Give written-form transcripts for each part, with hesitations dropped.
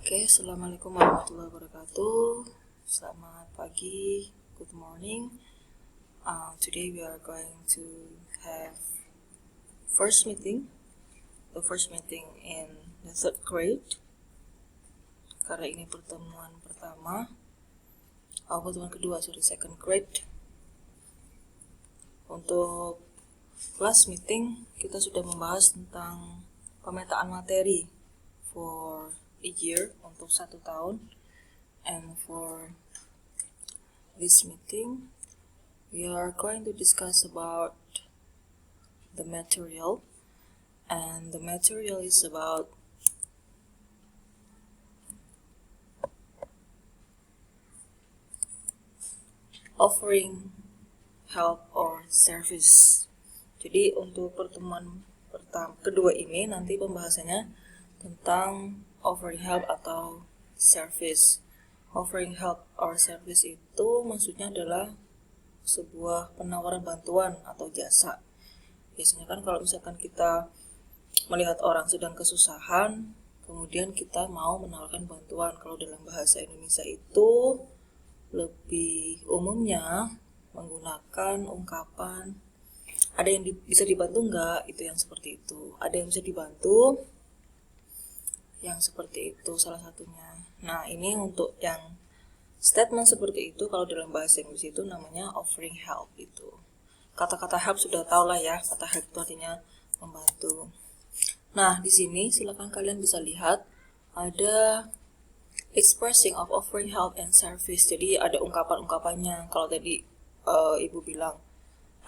Oke, assalamualaikum warahmatullahi wabarakatuh. Selamat pagi, good morning. Today we are going to have the first meeting in the third grade. Karena ini pertemuan kedua, second grade. Untuk class meeting kita sudah membahas tentang pemetaan materi for a year untuk 1 tahun, and for this meeting we are going to discuss about the material, and the material is about offering help or service. Jadi untuk pertemuan kedua ini nanti pembahasannya tentang offering help atau service. Offering help or service itu maksudnya adalah sebuah penawaran bantuan atau jasa. Biasanya kan kalau misalkan kita melihat orang sedang kesusahan, kemudian kita mau menawarkan bantuan. Kalau dalam bahasa Indonesia itu lebih umumnya menggunakan ungkapan ada yang bisa dibantu enggak, itu yang seperti itu. Ada yang bisa dibantu, yang seperti itu salah satunya. Nah, ini untuk yang statement seperti itu, kalau dalam bahasa Inggris itu namanya offering help itu. Kata-kata help sudah tahu lah ya, kata help itu artinya membantu. Nah, di sini silakan kalian bisa lihat ada expressing of offering help and service. Jadi ada ungkapan-ungkapannya. Kalau tadi ibu bilang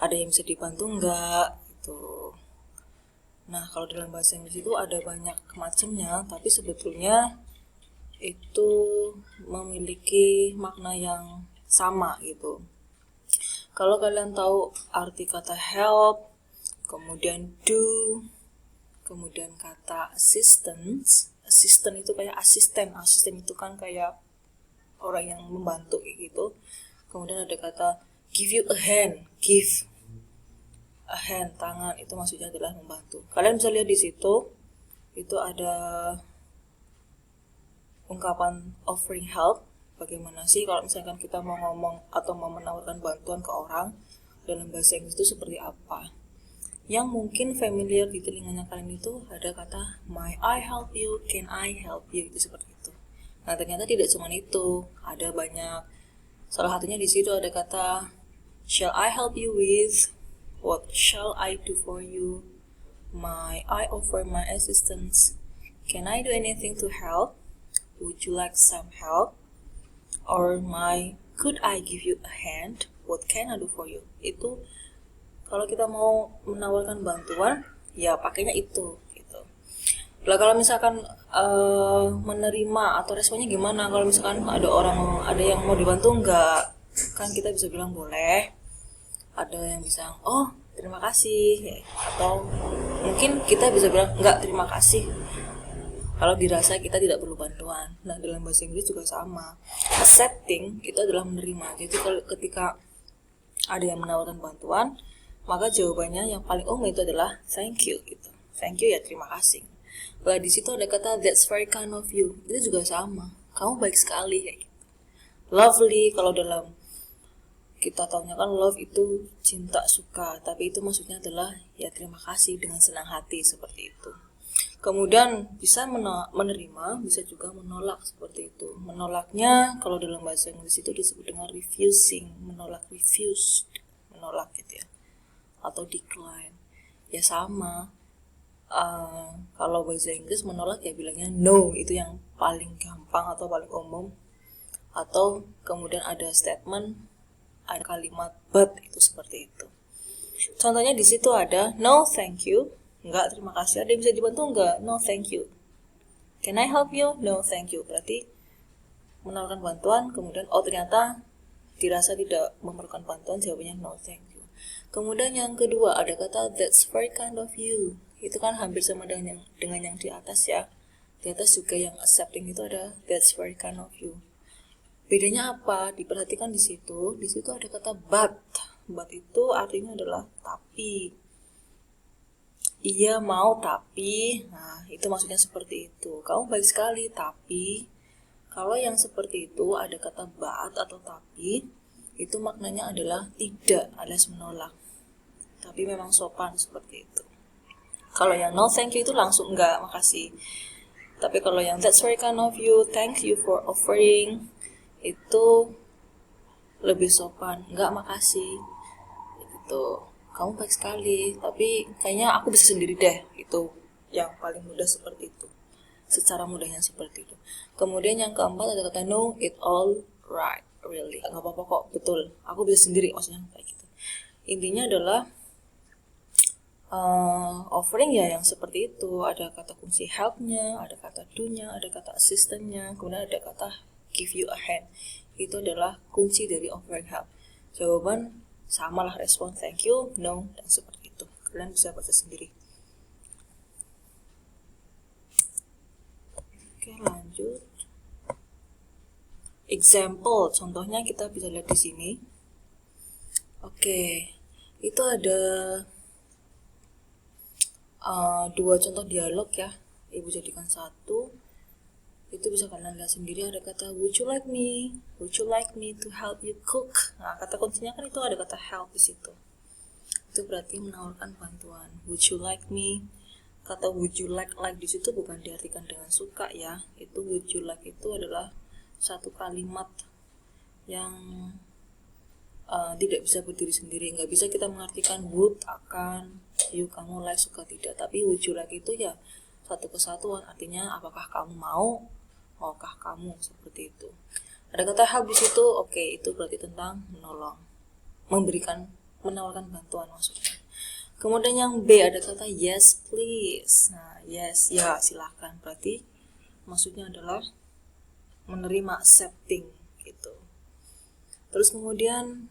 ada yang bisa dibantu enggak itu. Nah, kalau dalam bahasa Inggris itu ada banyak macamnya, tapi sebetulnya itu memiliki makna yang sama gitu. Kalau kalian tahu arti kata help, kemudian do, kemudian kata assistance itu kayak asisten itu kan kayak orang yang membantu gitu. Kemudian ada kata give you a hand, give a hand, tangan, itu maksudnya adalah membantu. Kalian bisa lihat di situ, itu ada ungkapan offering help. Bagaimana sih kalau misalkan kita mau ngomong atau mau menawarkan bantuan ke orang, dalam bahasa Inggris itu seperti apa? Yang mungkin familiar di telinganya kalian itu ada kata may I help you, can I help you, itu seperti itu. Nah, ternyata tidak cuma itu, ada banyak. Salah satunya di situ ada kata shall I help you with, what shall I do for you, may I offer my assistance, can I do anything to help, would you like some help, or could I give you a hand, what can I do for you. Itu kalau kita mau menawarkan bantuan, ya pakainya itu gitu. Lah kalau misalkan menerima atau responnya gimana? Kalau misalkan ada yang mau dibantu enggak? Kan kita bisa bilang boleh. Ada yang bisa, oh terima kasih, atau mungkin kita bisa bilang enggak terima kasih kalau dirasa kita tidak perlu bantuan. Nah, dalam bahasa Inggris juga sama. Accepting itu adalah menerima. Jadi ketika ada yang menawarkan bantuan, maka jawabannya yang paling umum itu adalah thank you gitu. Thank you ya, terima kasih. Nah, di situ ada kata that's very kind of you. Itu juga sama. Kamu baik sekali kayak gitu. Lovely, kalau dalam kita tahunya kan love itu cinta, suka, tapi itu maksudnya adalah ya terima kasih dengan senang hati, seperti itu. Kemudian bisa menerima, bisa juga menolak, seperti itu. Menolaknya kalau dalam bahasa Inggris itu disebut dengan refusing, menolak, refused, menolak gitu ya, atau decline. Ya sama, kalau bahasa Inggris menolak ya bilangnya no, itu yang paling gampang atau paling umum. Atau kemudian ada statement, ada kalimat but, itu seperti itu. Contohnya di situ ada no thank you, enggak terima kasih. Ada yang bisa dibantu enggak? No thank you. Can I help you? No thank you. Berarti menawarkan bantuan, kemudian ternyata dirasa tidak memerlukan bantuan, jawabannya no thank you. Kemudian yang kedua ada kata that's very kind of you. Itu kan hampir sama dengan yang di atas ya. Di atas juga yang accepting itu ada that's very kind of you. Bedanya apa? Diperhatikan di situ. Di situ ada kata but. But itu artinya adalah tapi. iya mau tapi, nah itu maksudnya seperti itu. Kamu baik sekali tapi, kalau yang seperti itu ada kata but atau tapi, itu maknanya adalah tidak alias menolak. Tapi memang sopan seperti itu. Kalau yang no thank you itu langsung enggak, makasih. Tapi kalau yang that's very kind of you, thank you for offering, itu lebih sopan, enggak makasih. Itu kamu baik sekali, tapi kayaknya aku bisa sendiri deh. Itu yang paling mudah seperti itu. Secara mudahnya seperti itu. Kemudian yang keempat ada kata no, it all right, really. Enggak apa-apa kok, betul. Aku bisa sendiri, maksudnya kayak gitu. Intinya adalah offering ya yang seperti itu, ada kata kunci help-nya, ada kata do-nya, ada kata assistant-nya, kemudian ada kata give you a hand. Itu adalah kunci dari offering help. Jawaban samalah, respon thank you, no, dan seperti itu. Kalian bisa baca sendiri. Oke, lanjut. Example, contohnya kita bisa lihat di sini. Oke, itu ada dua contoh dialog ya, ibu jadikan satu. Itu bisa kalian lihat sendiri, ada kata would you like me to help you cook. Nah, kata kuncinya kan itu ada kata help di situ. Itu berarti menawarkan bantuan. Would you like me, kata would you like di situ bukan diartikan dengan suka ya. Itu would you like itu adalah satu kalimat yang tidak bisa berdiri sendiri. Nggak bisa kita mengartikan would akan, you kamu like suka tidak. Tapi would you like itu ya satu kesatuan, artinya apakah kamu maukah kamu, seperti itu. Ada kata help di situ, oke, itu berarti tentang menolong, menawarkan bantuan maksudnya. Kemudian yang B ada kata yes please. Nah, yes ya silahkan, berarti maksudnya adalah menerima, accepting gitu. Terus kemudian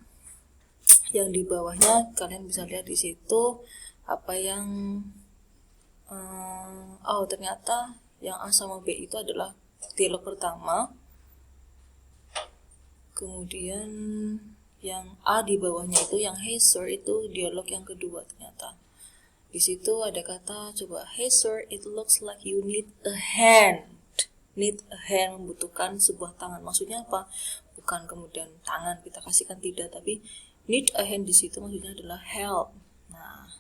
yang di bawahnya kalian bisa lihat di situ apa yang ternyata yang A sama B itu adalah dialog pertama. Kemudian yang A di bawahnya itu yang hey sir itu dialog yang kedua ternyata. Di situ ada kata coba, hey sir, it looks like you need a hand. Need a hand, membutuhkan sebuah tangan. Maksudnya apa? Bukan kemudian tangan kita kasihkan, tidak, tapi need a hand di situ maksudnya adalah help. Nah,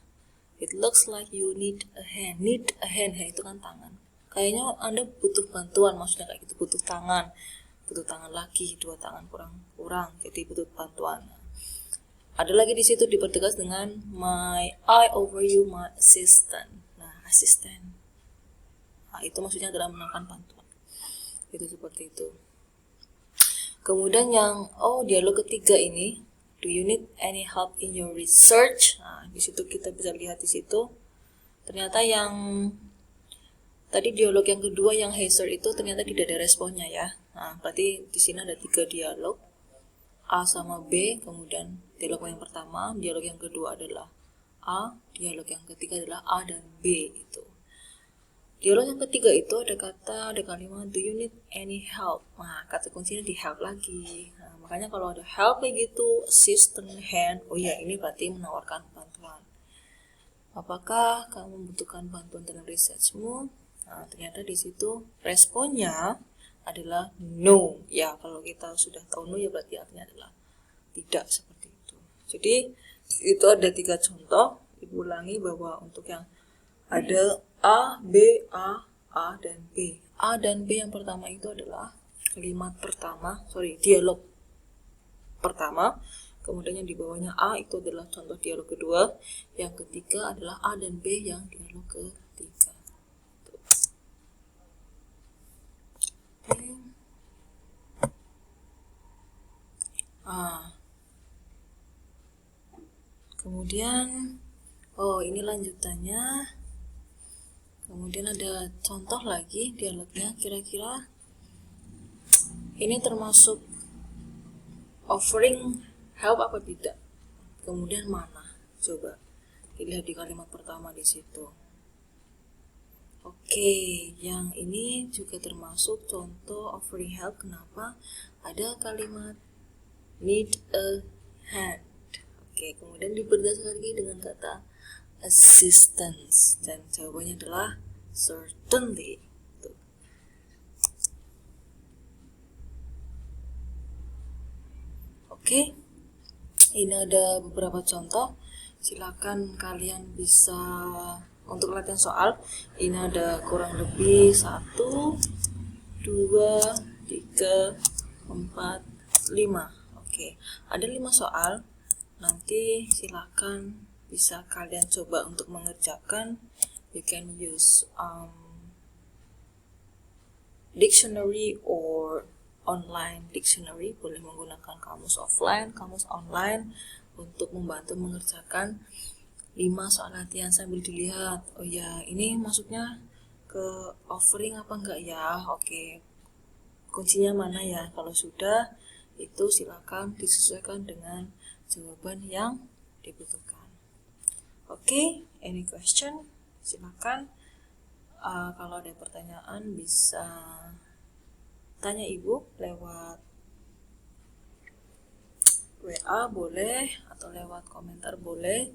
it looks like you need a hand. Need a hand, hand itu kan tangan. Kayaknya Anda butuh bantuan, maksudnya kayak gitu, butuh tangan lagi, dua tangan kurang, jadi butuh bantuan. Ada lagi di situ dipertegas dengan my eye over you, my assistant. Nah, assistant. Nah, itu maksudnya adalah menawarkan bantuan. Itu seperti itu. Kemudian yang dialog ketiga ini, do you need any help in your research? Nah, di situ kita bisa lihat di situ. Ternyata yang tadi dialog yang kedua yang hey sir itu ternyata tidak ada responnya ya. Nah, berarti di sini ada 3 dialog. A sama B, kemudian dialog yang pertama, dialog yang kedua adalah A, dialog yang ketiga adalah A dan B itu. Dialog yang ketiga itu ada kalimat do you need any help. Nah, kata kuncinya di help lagi. Nah, makanya kalau ada help kayak gitu, assistant, hand, oh ya ini berarti menawarkan bantuan. Apakah kamu membutuhkan bantuan dalam researchmu? Nah, ternyata di situ responnya adalah no. Ya, kalau kita sudah tahu no ya berarti artinya adalah tidak, seperti itu. Jadi itu ada 3 contoh. Ibu ulangi bahwa untuk yang ada A, B, A dan B. A dan B yang pertama itu adalah dialog pertama. Kemudian yang di bawahnya A itu adalah contoh dialog kedua. Yang ketiga adalah A dan B yang dialog ketiga. Kemudian ini lanjutannya. Kemudian ada contoh lagi dialognya, kira-kira ini termasuk offering help apa tidak? Kemudian mana? Coba dilihat di kalimat pertama di situ. Oke, yang ini juga termasuk contoh offering help. Kenapa? Ada kalimat need a hand. Oke, kemudian dipertegas lagi dengan kata assistance, dan jawabannya adalah certainly. Tuh. Oke, ini ada beberapa contoh. Silakan kalian bisa untuk latihan soal. Ini ada kurang lebih 1, 2, 3, 4, 5. Oke, ada 5 soal. Nanti silakan bisa kalian coba untuk mengerjakan. You can use dictionary or online dictionary, boleh menggunakan kamus offline, kamus online untuk membantu mengerjakan 5 soal latihan sambil dilihat, oh ya ini masuknya ke offering apa enggak ya. Oke, kuncinya mana ya. Kalau sudah, itu silakan disesuaikan dengan jawaban yang dibutuhkan. Oke, any question? Silakan. Kalau ada pertanyaan bisa tanya ibu lewat WA boleh, atau lewat komentar boleh.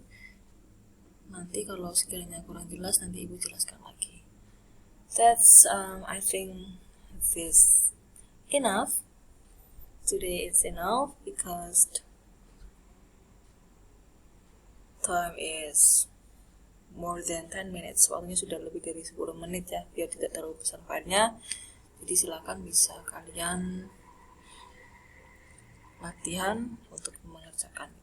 Nanti kalau sekiranya kurang jelas, nanti ibu jelaskan lagi. That's I think this enough. Today it's enough because time is more than 10 minutes. Waktunya sudah lebih dari 10 menit ya, biar tidak terlalu besar filenya. Jadi silakan bisa kalian latihan untuk mengerjakan.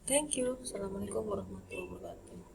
Thank you. Assalamualaikum warahmatullahi wabarakatuh.